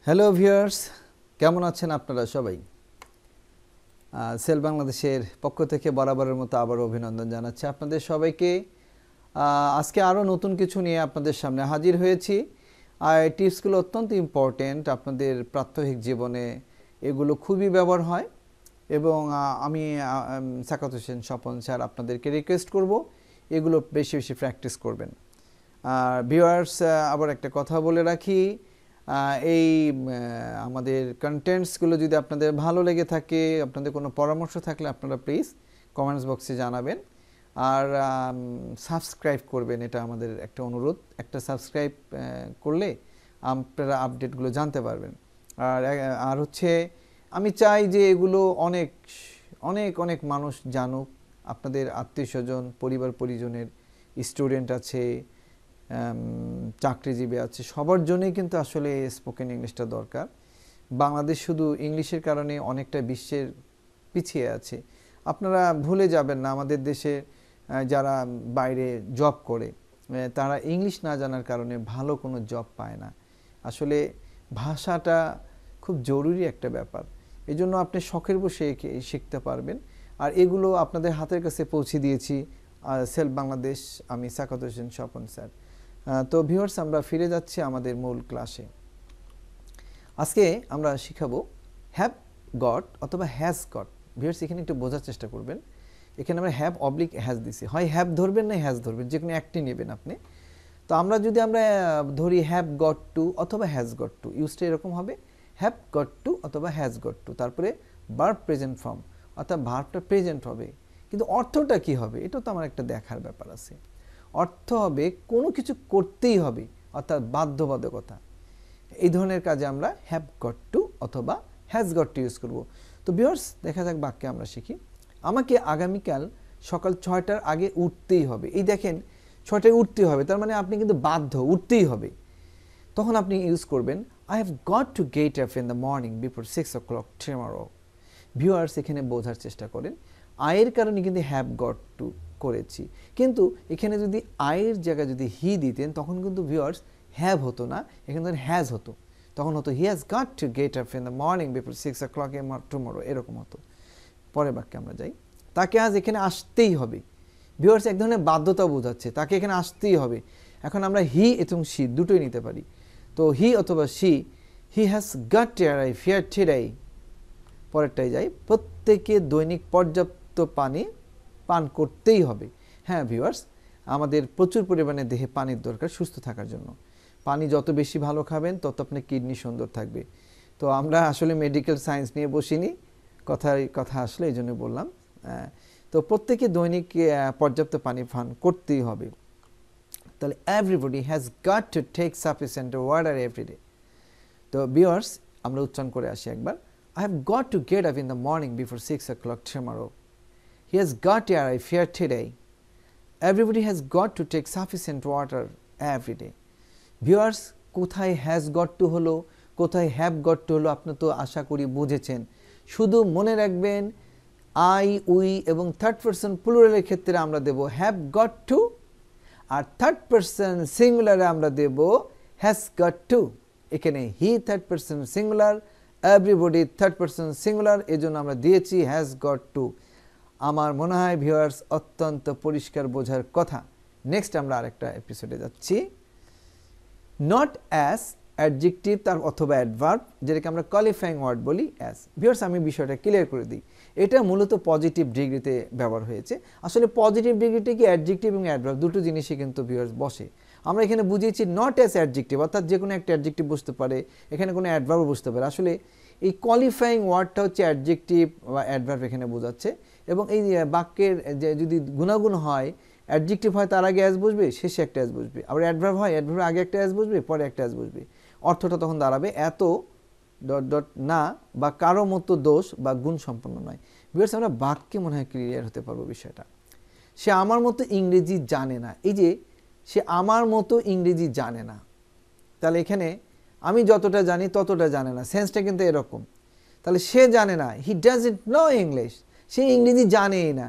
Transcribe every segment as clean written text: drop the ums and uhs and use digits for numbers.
Hello viewers, কেমন আছেন আপনারা সবাই? সেল বাংলাদেশের পক্ষ থেকে বরাবরের মতো আবার অভিনন্দন জানাচ্ছি আপনাদের সবাইকে। আজকে আরও নতুন কিছু নিয়ে আপনাদের সামনে হাজির হয়েছি। আর এই টিপসগুলো অত্যন্ত ইম্পর্টেন্ট আপনাদের প্রাত্যহিক জীবনে, এগুলো খুবই ব্যবহার হয়। এবং আমি সাকাত হোসেন স্বপন স্যার আপনাদেরকে রিকোয়েস্ট করব এগুলো বেশি বেশি প্র্যাকটিস করবেন। আর ভিউয়ার্স, আবার একটা কথা বলে রাখি, এই আমাদের কন্টেন্টসগুলো যদি আপনাদের ভালো লেগে থাকে, আপনাদের কোনো পরামর্শ থাকলে আপনারা প্লিজ কমেন্টস বক্সে জানাবেন। আর সাবস্ক্রাইব করবেন, এটা আমাদের একটা অনুরোধ। একটা সাবস্ক্রাইব করলে আপনারা আপডেটগুলো জানতে পারবেন। আর হচ্ছে আমি চাই যে এগুলো অনেক অনেক অনেক মানুষ জানুক, আপনাদের আত্মীয় স্বজন, পরিবার পরিজনের, স্টুডেন্ট আছে, চাকরিজীবী আছে, সবার জন্যই কিন্তু আসলে স্পোকেন ইংলিশটা দরকার। বাংলাদেশ শুধু ইংলিশের কারণে অনেকটা বিশ্বের পিছিয়ে আছে। আপনারা ভুলে যাবেন না, আমাদের দেশে যারা বাইরে জব করে তারা ইংলিশ না জানার কারণে ভালো কোনো জব পায় না। আসলে ভাষাটা খুব জরুরি একটা ব্যাপার। এই জন্য আপনি শখের বসে শিখতে পারবেন। আর এগুলো আপনাদের হাতের কাছে পৌঁছে দিয়েছি সেল বাংলাদেশ, আমি সাকাত হোসেন স্বপন স্যার। তো ভিউয়ার্স, আমরা ফিরে যাচ্ছি আমাদের মূল ক্লাসে। আজকে আমরা শিখাবো হ্যাভ গট অথবা হ্যাজ গট। ভিউয়ার্স, এখানে একটু বোঝার চেষ্টা করবেন। এখানে আমরা হ্যাভ অবলিক হ্যাজ দিছি, হয় হ্যাভ ধরবেন না হ্যাজ ধরবেন, যে কোনো একটি নেবেন আপনি। তো আমরা ধরি হ্যাভ গট টু অথবা হ্যাজ গট টু, ইউজটা এরকম হবে হ্যাভ গট টু অথবা হ্যাজ গট টু, তারপরে ভার্ব প্রেজেন্ট ফর্ম, অর্থাৎ ভার্বটা প্রেজেন্ট হবে। কিন্তু অর্থটা কি হবে এটা তো আমার একটা দেখার ব্যাপার আছে। অর্থ হবে কোনো কিছু করতেই হবে, অর্থাৎ বাধ্যবাধকতা। এই ধরনের কাজে আমরা হ্যাভ গট টু অথবা হ্যাজ গট টু ইউজ করব। তো ভিউয়ার্স, দেখা যাক বাক্যে আমরা শিখি। আমাকে আগামীকাল সকাল 6টার আগে উঠতেই হবে। এই দেখেন, 6টায় উঠতেই হবে, তার মানে আপনি কিন্তু বাধ্য, উঠতেই হবে। তখন আপনি ইউজ করবেন I have got to get up in the morning before 6 o'clock tomorrow. Viewers, এখানে বোঝার চেষ্টা করেন, আয়ের কারণে কিন্তু হ্যাভ গট টু করেছি, কিন্তু এখানে যদি আয়ের জায়গায় যদি হি দিতেন তখন কিন্তু ভিউয়ার্স হ্যাভ হতো না, এখানে ধরেন হ্যাজ হতো। তখন হতো হি has got to get up in the morning before 6 o'clock tomorrow, এরকম হতো। পরের বাক্যে আমরা যাই। তাকে আজ এখানে আসতেই হবে। ভিউয়ার্স, এক ধরনের বাধ্যতা বোঝাচ্ছে, তাকে এখানে আসতেই হবে। এখন আমরা হি এবং শি দুটোই নিতে পারি। তো হি অথবা she, he has got to arrive here today. পরেরটাই যাই, প্রত্যেকে দৈনিক পর্যাপ্ত পানি পান করতেই হবে। হ্যাঁ ভিউয়ার্স, আমাদের প্রচুর পরিমাণে দেহে পানির দরকার সুস্থ থাকার জন্য। পানি যত বেশি ভালো খাবেন তত আপনার কিডনি সুন্দর থাকবে। তো আমরা আসলে মেডিকেল সায়েন্স নিয়ে বসিনি, কথা আসলে এই জন্য বললাম। তো প্রত্যেকে দৈনিক পর্যাপ্ত পানি পান করতেই হবে। তাহলে everybody has got to take sufficient water everyday. তো ভিউয়ার্স, আমরা উচ্চারণ করে আসি একবার। I have got to get up in the morning before 6 o'clock tomorrow. He has got to arrive here today. Everybody has got to take sufficient water every day. Viewers, কোথায় has got to হলো, কোথায় have got to হলো, আপনি তো আশা করি বুঝেছেন। শুধু মনে রাখবেন I, we এবং থার্ড পারসন প্লুরালের ক্ষেত্রে আমরা দেব have got to, আর থার্ড পারসন সিঙ্গুলারে আমরা দেব has got to। এখানে he third person singular, everybody third person singular, এই জন্য আমরা দিয়েছি হ্যাজ গট টু। আমার মনে হয় ভিউয়ার্স অত্যন্ত পরিষ্কার বোঝার কথা। নেক্সট আমরা আরেকটা এপিসোডে যাচ্ছি। নট অ্যাজ অ্যাডজেক্টিভ তার অথবা অ্যাডভার্ব, যেটাকে আমরা কোয়ালিফাইং ওয়ার্ড বলি অ্যাজ। ভিউয়ার্স, আমি বিষয়টা ক্লিয়ার করে দিই। এটা মূলত পজিটিভ ডিগ্রিতে ব্যবহার হয়েছে। আসলে পজিটিভ ডিগ্রিতে কি অ্যাডজেক্টিভ এবং অ্যাডভার্ব দুটো জিনিসই কিন্তু ভিউয়ার্স বসে। আমরা এখানে বুঝিয়েছি নট অ্যাজ অ্যাডজেক্টিভ, অর্থাৎ যে কোনো একটা অ্যাডজেক্টিভ বুঝতে পারে, এখানে কোনো অ্যাডভার্বও বুঝতে পারে। আসলে এই কোয়ালিফাইং ওয়ার্ডটা হচ্ছে অ্যাডজেক্টিভ বা অ্যাডভার্ব এখানে বোঝাচ্ছে। এবং এই বাক্যের যে যদি গুণাগুণ হয়, অ্যাডজেক্টিভ হয় তার আগে অ্যাজ বসবে, শেষে একটা অ্যাজ বসবে। আবার অ্যাডভার্ব হয়, অ্যাডভার্বের আগে একটা অ্যাজ বসবে, পরে একটা অ্যাজ বসবে। অর্থটা তখন দাঁড়াবে এত ডট ডট না বা কারো মতো দোষ বা গুণ সম্পন্ন নয়। ভিউয়ার্স, আমরা বাক্যে মনে হয় ক্লিয়ার হতে পারবো বিষয়টা। সে আমার মতো ইংরেজি জানে না। এই যে সে আমার মতো ইংরেজি জানে না, তাহলে এখানে আমি যতটা জানি ততটা জানে না, সেন্সটা কিন্তু এরকম। তাহলে সে জানে না, হি ডাজন্ট নো ইংলিশ, সে ইংরেজি জানেই না।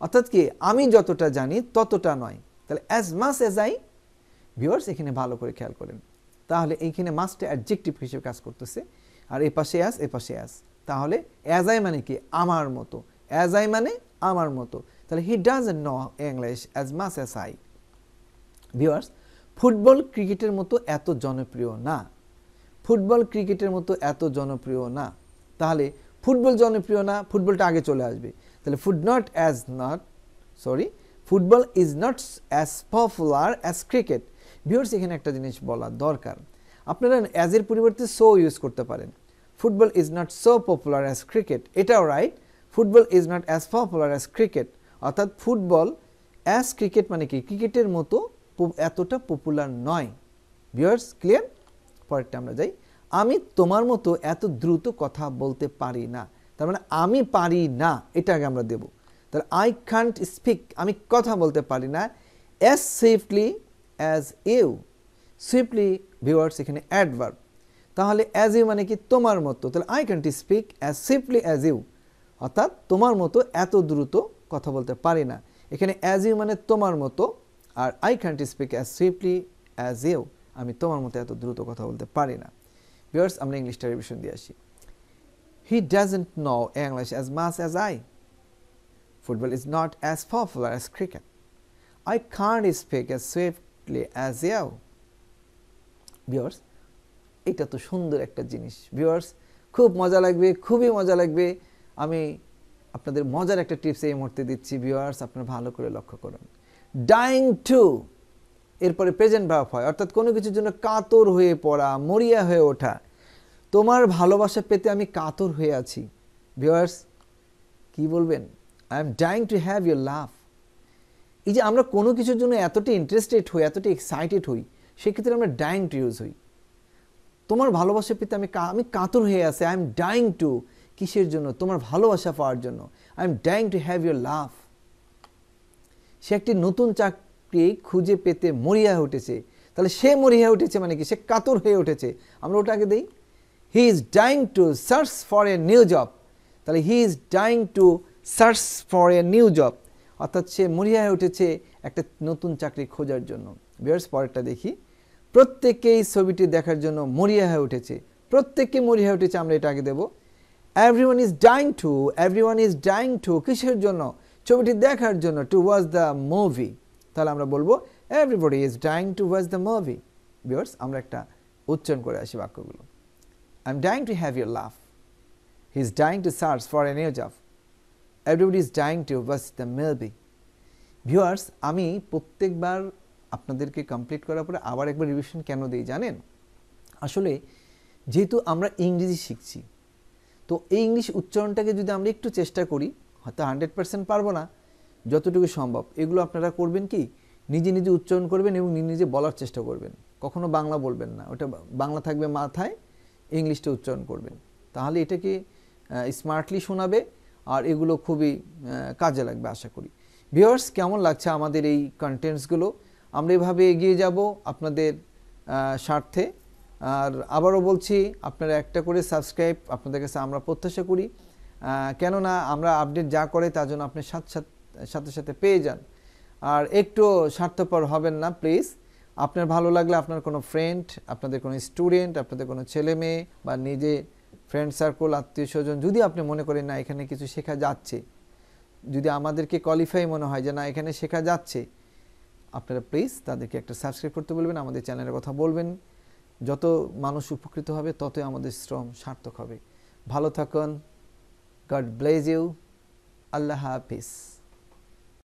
অর্থাৎ কি, আমি যতটা জানি ততটা নয়। তাহলে as much as I. Viewers, এখানে ভালো করে খেয়াল করেন, তাহলে এইখানে মাস্ট অ্যাডজেক্টিভ হিসেবে কাজ করতেছে, আর এ পাশে অ্যাজ, এ পাশে অ্যাজ। তাহলে অ্যাজ আই মানে কি? আমার মতো। অ্যাজ আই মানে আমার মতো। তাহলে হি doesn't know English as much as I. Viewers, football ক্রিকেটের মতো এত জনপ্রিয় না। ফুটবল ক্রিকেটের মতো এত জনপ্রিয় না। তাহলে ফুটবল জনপ্রিয় না, ফুটবলটা আগে চলে আসবে। তাহলে football is not as popular as cricket. Viewers, এখানে একটা জিনিস বলা দরকার, আপনারা অ্যাজ এর পরিবর্তে সো ইউজ করতে পারেন। Football is not so popular as cricket, এটাও right. Football is not as popular as cricket, অর্থাৎ ফুটবল অ্যাজ ক্রিকেট মানে কি? ক্রিকেটের মতো এতটা পপুলার নয়। Viewers, clear? পরেরটা আমরা যাই। আমি তোমার মতো এত দ্রুত কথা বলতে পারি না। তার মানে আমি পারি না, এটা আগে আমরা দেব। তাহলে আই কান্ট স্পিক, আমি কথা বলতে পারি না, as swiftly as you. Swiftly viewers এখানে অ্যাডভার্ব। তাহলে অ্যাজ ইউ মানে কি? তোমার মতো। তাহলে I can't speak as swiftly as you, অর্থাৎ তোমার মতো এত দ্রুত কথা বলতে পারি না। এখানে অ্যাজ ইউ মানে তোমার মতো, আর I can't speak as swiftly as you, আমি তোমার মতো এত দ্রুত কথা বলতে পারি না। ভিউয়ার্স, আমরা ইংলিশটা রিভিশন দিয়ে আসি। He doesn't know English as much as I. Football is not as popular as cricket. I can't speak as swiftly as you. Viewers, এটা তো সুন্দর একটা জিনিস। ভিউয়ার্স, খুব মজা লাগবে, খুবই মজা লাগবে। আমি আপনাদের মজার একটা টিপস এই মুহূর্তে দিচ্ছি। ভিউয়ার্স, আপনারা ভালো করে লক্ষ্য করুন। ডাইং টু, এরপরে প্রেজেন্ট ভার্ব হয়, অর্থাৎ কোনো কিছুর জন্য কাতর হয়ে পড়া, মরিয়া হয়ে ওঠা। তোমার ভালোবাসা পেতে আমি কাতর হয়ে আছি। ভিউয়ার্স, কি বলবেন? I am dying to have your লাভ। এই যে আমরা কোনো কিছুর জন্য এতটা ইন্টারেস্টেড হই, এতটা এক্সাইটেড হই, সেক্ষেত্রে আমরা ডাইং টু ইউজ হই। তোমার ভালোবাসা পেতে আমি কাতর হয়ে আছি। আই এম ডাইং টু, কিসের জন্য? তোমার ভালোবাসা পাওয়ার জন্য। I am dying to have your love. সে একটি নতুন চাকরি খুঁজে পেতে মরিয়া হয়ে উঠেছে। তাহলে সে মরিয়া উঠেছে মানে কি? সে কাতর হয়ে উঠেছে। আমরা ওটাকে দেই, he is dying to search for a new job. তাহলে he is dying to search for a new job, অর্থাৎ সে মরিয়া হয়ে উঠেছে একটা নতুন চাকরি খোঁজার জন্য। ভিউয়ার্স, পরেরটা দেখি। প্রত্যেকেই ছবিটি দেখার জন্য মরিয়া হয়ে উঠেছে। প্রত্যেককে মরিয়া হয়ে উঠেছে, আমরা এটা আগে দেবো। Everyone is dying to, everyone is dying to, কিসের জন্য? ছবিটি দেখার জন্য। টু ওয়াচ দ্য মুভি, তাহলে আমরা বলবো everybody is dying to watch the movie. Viewers, আমরা একটা উচ্চারণ করে আসি বাক্যগুলো। I am dying to have your love. He is dying to search for a new job. Everybody is dying to watch the movie. Viewers, আমি প্রত্যেকবার আপনাদেরকে complete করার পরে আবার একবার রিভিশন কেন দিই জানেন? আসলে যেহেতু আমরা ইংরেজি শিখছি, তো এই ইংলিশ উচ্চারণটাকে যদি আমরা একটু চেষ্টা করি, হয়তো 100% পারবো না, যতটুকু সম্ভব এগুলো আপনারা করবেন কি? নিজে নিজে উচ্চারণ করবেন এবং নিজে নিজে বলার চেষ্টা করবেন। কখনো বাংলা বলবেন না, ওটা বাংলা থাকবে মাথায়, ইংলিশটা উচ্চারণ করবেন। তাহলে এটাকে স্মার্টলি শোনাবে, আর এগুলো খুবই কাজে লাগবে আশা করি। ভিউয়ার্স, কেমন লাগছে আমাদের এই কন্টেন্টসগুলো? আমরা এভাবে এগিয়ে যাব আপনাদের স্বার্থে। আর আবারও বলছি, আপনারা একটা করে সাবস্ক্রাইব আপনাদের কাছে আমরা প্রত্যাশা করি, কেননা আমরা আপডেট যা করে তার জন্য আপনি সাথে সাথে পেয়ে যান। আর একটু স্বার্থপর হবেন না প্লিজ। আপনার ভালো লাগলে আপনার কোনো ফ্রেন্ড, আপনাদের কোনো স্টুডেন্ট, আপনাদের কোনো ছেলে মেয়ে বা নিজে ফ্রেন্ড সার্কেল, আত্মীয় স্বজন, যদি আপনি মনে করেন না এখানে কিছু শেখা যাচ্ছে, যদি আমাদেরকে কোয়ালিফাই মনে হয় যে না এখানে শেখা যাচ্ছে, আপনারা প্লিজ তাদেরকে একটা সাবস্ক্রাইব করতে বলবেন, আমাদের চ্যানেলের কথা বলবেন। যত মানুষ উপকৃত হবে ততই আমাদের শ্রম সার্থক হবে। ভালো থাকুন। God bless you. Allah Hafiz.